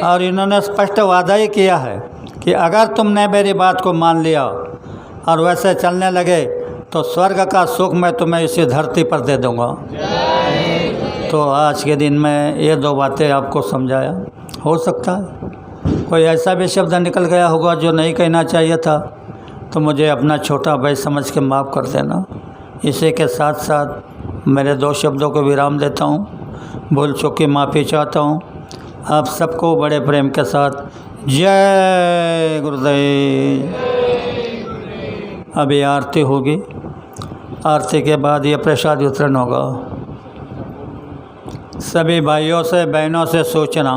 और इन्होंने स्पष्ट वादा ही किया है कि अगर तुमने मेरी बात को मान लिया और वैसे चलने लगे तो स्वर्ग का सुख मैं तुम्हें इसी धरती पर दे दूंगा। तो आज के दिन में ये दो बातें आपको समझाया। हो सकता है कोई ऐसा भी शब्द निकल गया होगा जो नहीं कहना चाहिए था, तो मुझे अपना छोटा भाई समझ के माफ़ कर देना। इसी के साथ साथ मेरे दो शब्दों को विराम देता हूँ। भूल चूक की माफ़ी चाहता हूँ। आप सबको बड़े प्रेम के साथ जय गुरुदेव। अभी आरती होगी, आरती के बाद ये प्रसाद वितरण होगा। सभी भाइयों से बहनों से सूचना,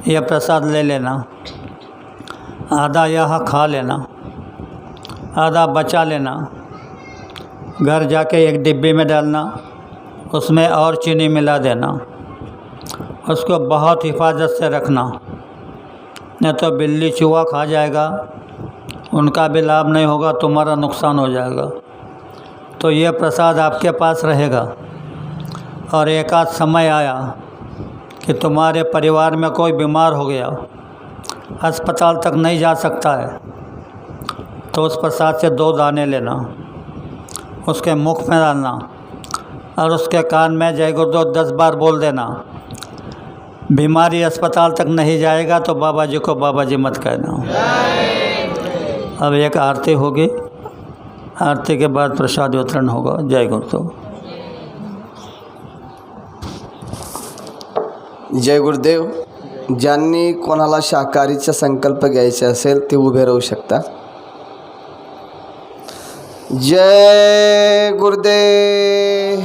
यह प्रसाद ले लेना, आधा यहाँ खा लेना, आधा बचा लेना, घर जाके एक डिब्बी में डालना, उसमें और चीनी मिला देना, उसको बहुत हिफाजत से रखना, नहीं तो बिल्ली चूहा खा जाएगा, उनका भी लाभ नहीं होगा, तुम्हारा नुकसान हो जाएगा। तो ये प्रसाद आपके पास रहेगा। और एक आध समय आया कि तुम्हारे परिवार में कोई बीमार हो गया, अस्पताल तक नहीं जा सकता है, तो उस प्रसाद से 2 दाने लेना, उसके मुख में डालना और उसके कान में जय गुरुदेव 10 बार बोल देना। बीमारी अस्पताल तक नहीं जाएगा तो बाबा जी को बाबा जी मत कहना। अब एक आरती होगी, आरती के बाद प्रसाद वितरण होगा। जय गुरुदेव। जय गुरुदेव। ज्यांनी कोणाला शाकाहारीचा संकल्प घ्यायचा असेल ते उभे राहू शकता। जय गुरुदेव।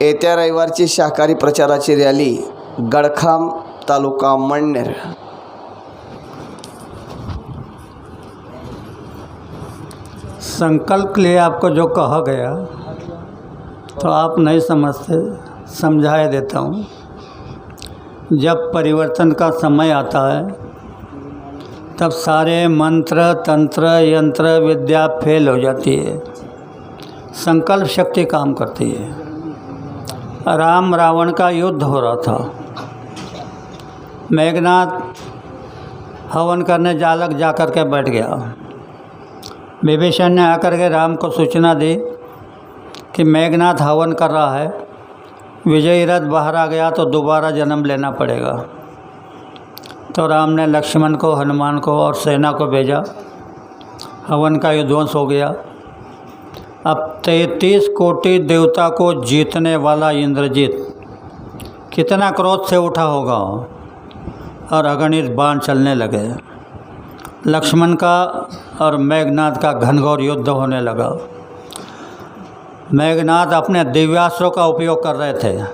येत्या रविवारची शाकाहारी प्रचाराची रॅली गडखाम तालुका मळनेर। संकल्प के लिए आपको जो कहा गया तो आप नहीं समझते, समझाए देता हूँ। जब परिवर्तन का समय आता है तब सारे मंत्र तंत्र यंत्र विद्या फेल हो जाती है, संकल्प शक्ति काम करती है। राम रावण का युद्ध हो रहा था, मेघनाथ हवन करने जालक जाकर के बैठ गया। विभीषण ने आकर के राम को सूचना दी कि मेघनाथ हवन कर रहा है, विजयी रथ बाहर आ गया तो दोबारा जन्म लेना पड़ेगा। तो राम ने लक्ष्मण को, हनुमान को और सेना को भेजा। हवन का विध्वंस हो गया। अब 33 कोटि देवता को जीतने वाला इंद्रजीत कितना क्रोध से उठा होगा और अगणित बाण चलने लगे। लक्ष्मण का और मेघनाथ का घनघोर युद्ध होने लगा। मेघनाथ अपने दिव्यास्त्रों का उपयोग कर रहे थे,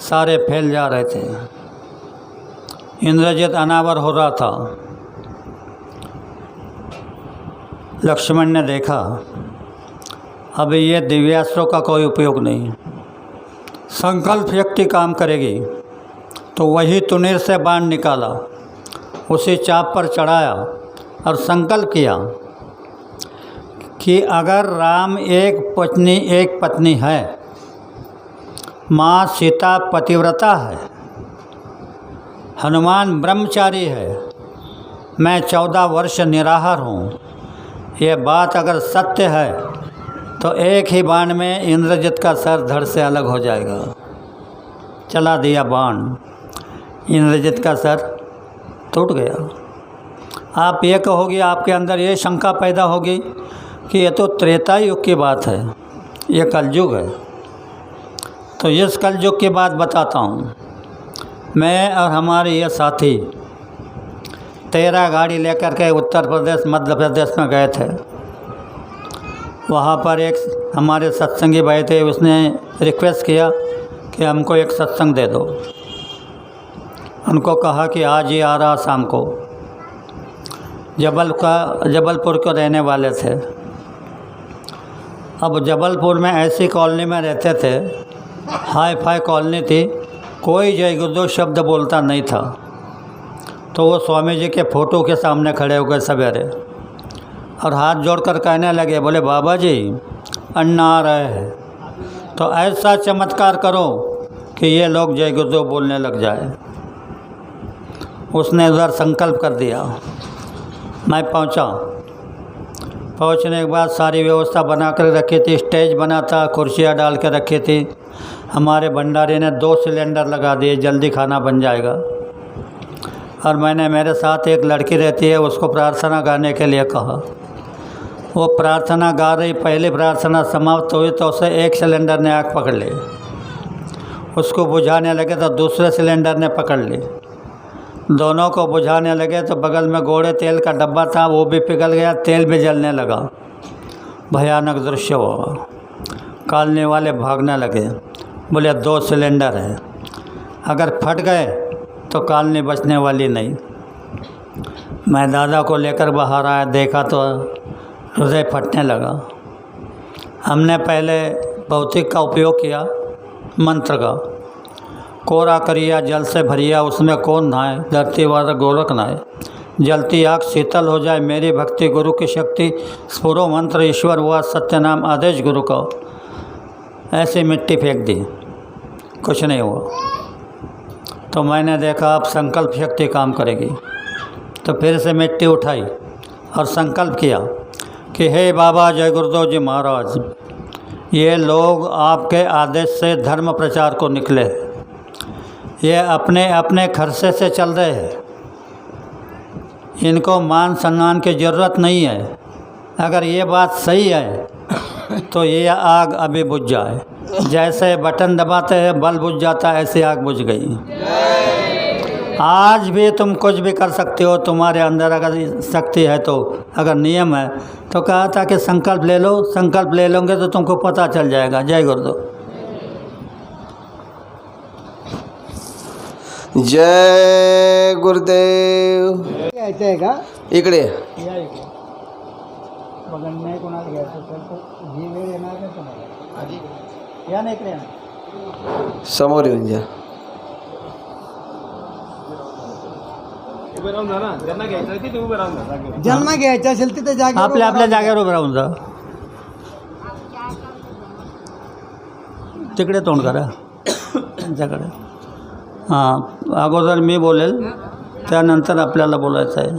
सारे फैल जा रहे थे। इंद्रजित अनावर हो रहा था। लक्ष्मण ने देखा अब ये दिव्यास्त्रों का कोई उपयोग नहीं, संकल्प शक्ति काम करेगी। तो वही तुनीर से बाण निकाला, उसे चाप पर चढ़ाया और संकल्प किया कि अगर राम एक पत्नी है, माँ सीता पतिव्रता है, हनुमान ब्रह्मचारी है, मैं 14 वर्ष निराहार हूँ, ये बात अगर सत्य है तो एक ही बाण में इंद्रजित का सर धड़ से अलग हो जाएगा। चला दिया बाण, इंद्रजित का सर टूट गया। आप ये कहोगे, आपके अंदर ये शंका पैदा होगी कि ये तो त्रेता युग की बात है, ये कलयुग है। तो इस कलयुग की बात बताता हूँ। मैं और हमारे ये साथी 13 गाड़ी लेकर के उत्तर प्रदेश मध्य प्रदेश में गए थे। वहाँ पर एक हमारे सत्संगी भाई थे, उसने रिक्वेस्ट किया कि हमको एक सत्संग दे दो। उनको कहा कि आज ही आ रहा शाम को। जबलपुर को रहने वाले थे। अब जबलपुर में ऐसी कॉलोनी में रहते थे, हाई फाई कॉलोनी थी, कोई जय गुरुदेव शब्द बोलता नहीं था। तो वो स्वामी जी के फ़ोटो के सामने खड़े हो गए सवेरे और हाथ जोड़कर कहने लगे, बोले बाबा जी अन्ना आ रहे हैं तो ऐसा चमत्कार करो कि ये लोग जय गुरुदेव बोलने लग जाए। उसने उधर संकल्प कर दिया। मैं पहुंचा। पहुंचने के बाद सारी व्यवस्था बना कर रखी थी, स्टेज बना था, कुर्सियाँ डाल कर रखी थी। हमारे भंडारी ने 2 सिलेंडर लगा दिए, जल्दी खाना बन जाएगा। और मैंने मेरे साथ एक लड़की रहती है, उसको प्रार्थना गाने के लिए कहा। वो प्रार्थना गा रही, पहली प्रार्थना समाप्त हुई तो उसे एक सिलेंडर ने आग पकड़ ली। उसको बुझाने लगे तो दूसरे सिलेंडर ने पकड़ ली। दोनों को बुझाने लगे तो बगल में गोड़े तेल का डब्बा था, वो भी पिघल गया, तेल भी जलने लगा। भयानक दृश्य हुआ। कॉलोनी वाले भागने लगे, बोले 2 सिलेंडर है, अगर फट गए तो कॉलोनी बचने वाली नहीं। मैं दादा को लेकर बाहर आया, देखा तो हृदय फटने लगा। हमने पहले भौतिक का उपयोग किया, मंत्र का। कोरा करिया जल से भरिया, उसमें कौन नहाए, धरती वाला गोरख नहाए। जलती आग शीतल हो जाए, मेरी भक्ति गुरु की शक्ति, स्फुरो मंत्र ईश्वर हुआ सत्य नाम आदेश गुरु का। ऐसी मिट्टी फेंक दी, कुछ नहीं हुआ। तो मैंने देखा अब संकल्प शक्ति काम करेगी। तो फिर से मिट्टी उठाई और संकल्प किया कि हे बाबा जय गुरुदेव जी महाराज, ये लोग आपके आदेश से धर्म प्रचार को निकले, ये अपने अपने खर्चे से चल रहे हैं, इनको मान सम्मान की ज़रूरत नहीं है। अगर ये बात सही है तो ये आग अभी बुझ जाए। जैसे बटन दबाते हैं बल्ब बुझ जाता है, ऐसी आग बुझ गई। आज भी तुम कुछ भी कर सकते हो, तुम्हारे अंदर अगर शक्ति है तो, अगर नियम है तो। कहा था कि संकल्प ले लो, संकल्प ले लोगे तो तुमको पता चल जाएगा। जय गुरुदेव। जय गुरुदेव। आहे का इकडे बघा नाही कोणाला घ्यायचं असेल तर ही वेळ येणार नाही तुम्हाला। या ना इकडे या। समोर येऊन जा। ज्यांना घ्यायचं असेल तिथे जागा आपल्या आपल्या जागेवर उभं राहून जा। तिकडे तोंड करा त्यांच्याकडे। हां, अगोदर मी बोलेल, त्यानंतर आपल्याला बोलायचं आहे।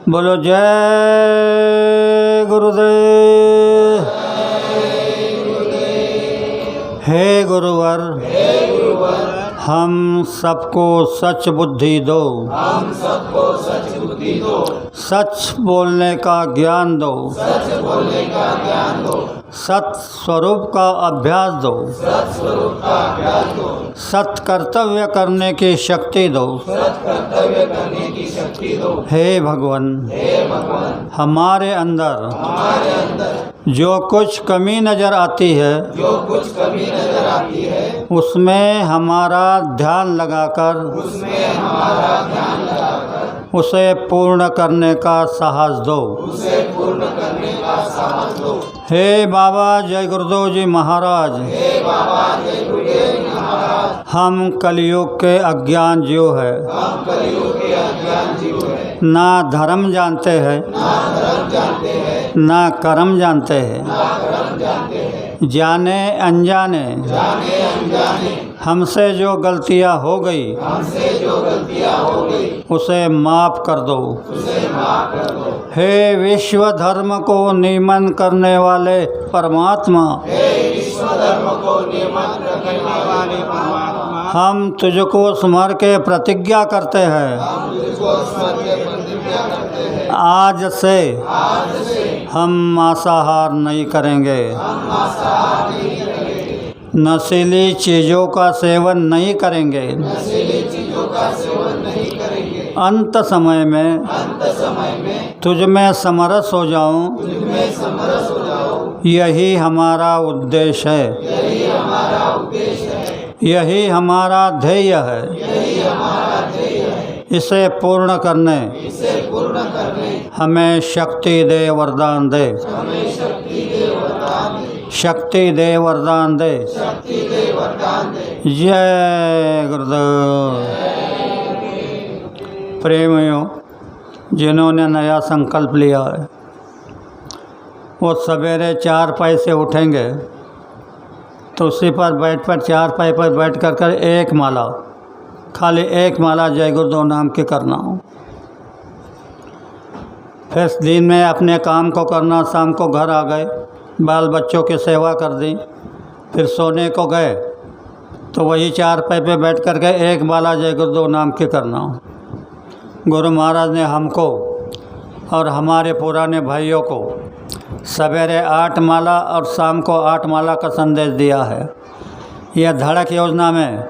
बोलो जय गुरुदेव। हे गुरुवर, हम सबको सच बुद्धि दो, सच बोलने का ज्ञान दो, सत स्वरूप का अभ्यास दो, सत कर्तव्य करने की शक्ति दो। हे भगवान, हमारे अंदर जो कुछ कमी नज़र आती है, उसमें हमारा ध्यान लगाकर उसे पूर्ण करने का साहस दो। हे बाबा जय गुरुदेव जी महाराज, हम कलयुग के अज्ञान जीव है, ना धर्म जानते हैं, ना कर्म जानते हैं। जाने अनजाने हमसे जो गलतियां हो गई उसे माफ़ कर दो। हे विश्व धर्म को नियमन करने वाले परमात्मा, हम तुझको स्मर के प्रतिज्ञा करते हैं, आज से हम मांसाहार नहीं करेंगे, नशीली चीज़ों का सेवन नहीं करेंगे। अंत समय में तुझ में समरस हो जाऊं, यही हमारा उद्देश्य है, यही हमारा ध्येय है। इसे पूर्ण करने हमें शक्ति दे, वरदान दे, शक्ति दे, वरदान दे। जय गुरुदेव। प्रेमियों, जिन्होंने नया संकल्प लिया है वो सवेरे 4 पैसे उठेंगे तो उसी पर बैठ पर चारपाई पर बैठ कर एक माला, खाली एक माला जय गुरुदेव नाम की करना। फिर दिन में अपने काम को करना, शाम को घर आ गए, बाल बच्चों की सेवा कर दी, फिर सोने को गए तो वही चारपाई पे बैठ कर के एक माला जय गुरुदेव नाम की करना। गुरु महाराज ने हमको और हमारे पुराने भाइयों को सवेरे 8 माला और शाम को 8 माला का संदेश दिया है। यह धड़क योजना में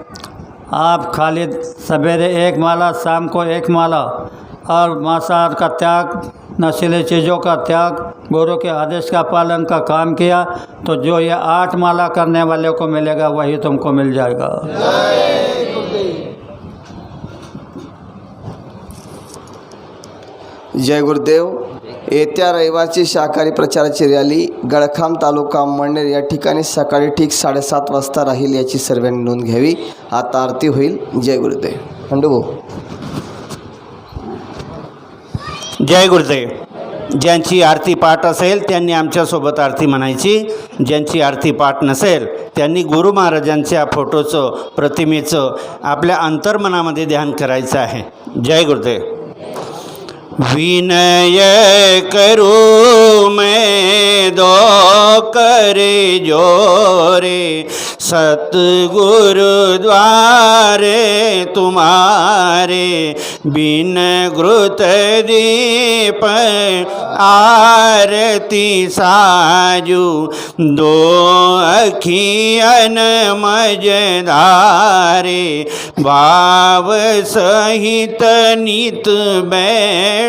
आप खाली सवेरे 1 माला, शाम को 1 माला और मांसाहार का त्याग, नशीली चीज़ों का त्याग, गुरु के आदेश का पालन का काम किया तो जो ये 8 माला करने वाले को मिलेगा वही तुमको मिल जाएगा। जय गुरुदेव। येत्या रविवारची शाकाहारी प्रचाराची रॅली गळखाम तालुका मंडर या ठिकाणी सकाळी ठीक 7:30 वाजता राहील, याची सर्वांनी नोंद घ्यावी। आता आरती होईल। जय गुरुदेव। खंडू जय गुरुदेव। ज्यांची आरती पाठ असेल त्यांनी आमच्यासोबत आरती म्हणायची, ज्यांची आरती पाठ नसेल त्यांनी गुरु महाराजांच्या फोटोचं, प्रतिमेचं आपल्या अंतर्मनामध्ये ध्यान करायचं आहे। जय गुरुदेव। विनय करूँ मैं दो करे जोरे, सतगुरु द्वारे तुम्हारे, बिन घृत दीप आरती साजू, दो अखियन मजधारे, भाव सहित नित बैठ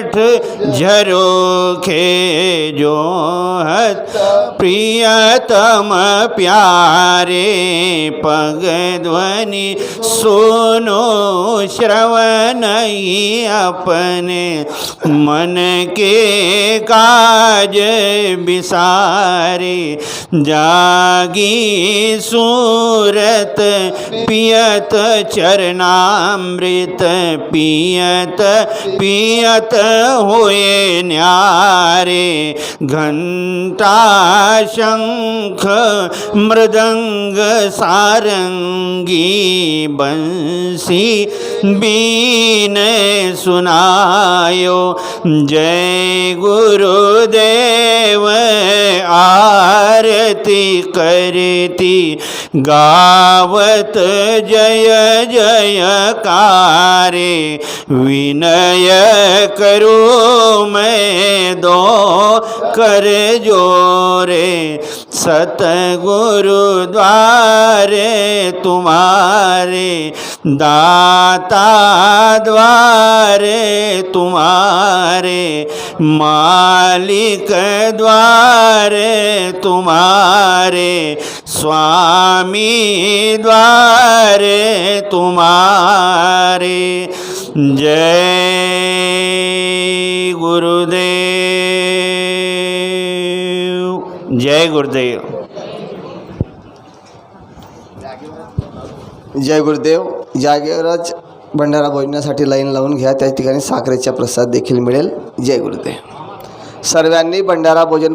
झरोखे, जो हत प्रियतम प्यारे, पग ध्वनि सुनो श्रवण अपने, मन के काज बिसारे, जागी सूरत पियत चरणामृत, पियत पियत होए न्यारे, घंटा शंख मृदंग सारंगी, बंसी बीन सुनायो। जय गुरुदेव आरती करती, गावत जय जयकारे, विनय करूँ मैं दो कर जोरे, सतगुरु द्वारे तुम्हारे, दाता द्वारे तुम्हारे, मालिक द्वारे तुम्हारे, स्वामी द्वारे तुम्हारे। जय गुरुदेव। जय गुरुदेव। जय गुरुदेव। जागेवरच भंडारा भोजनासाठी लाईन लावून घ्या, त्या ठिकाणी साखरेचा प्रसाद देखील मिळेल। जय गुरुदेव। सर्वांनी भंडारा भोजन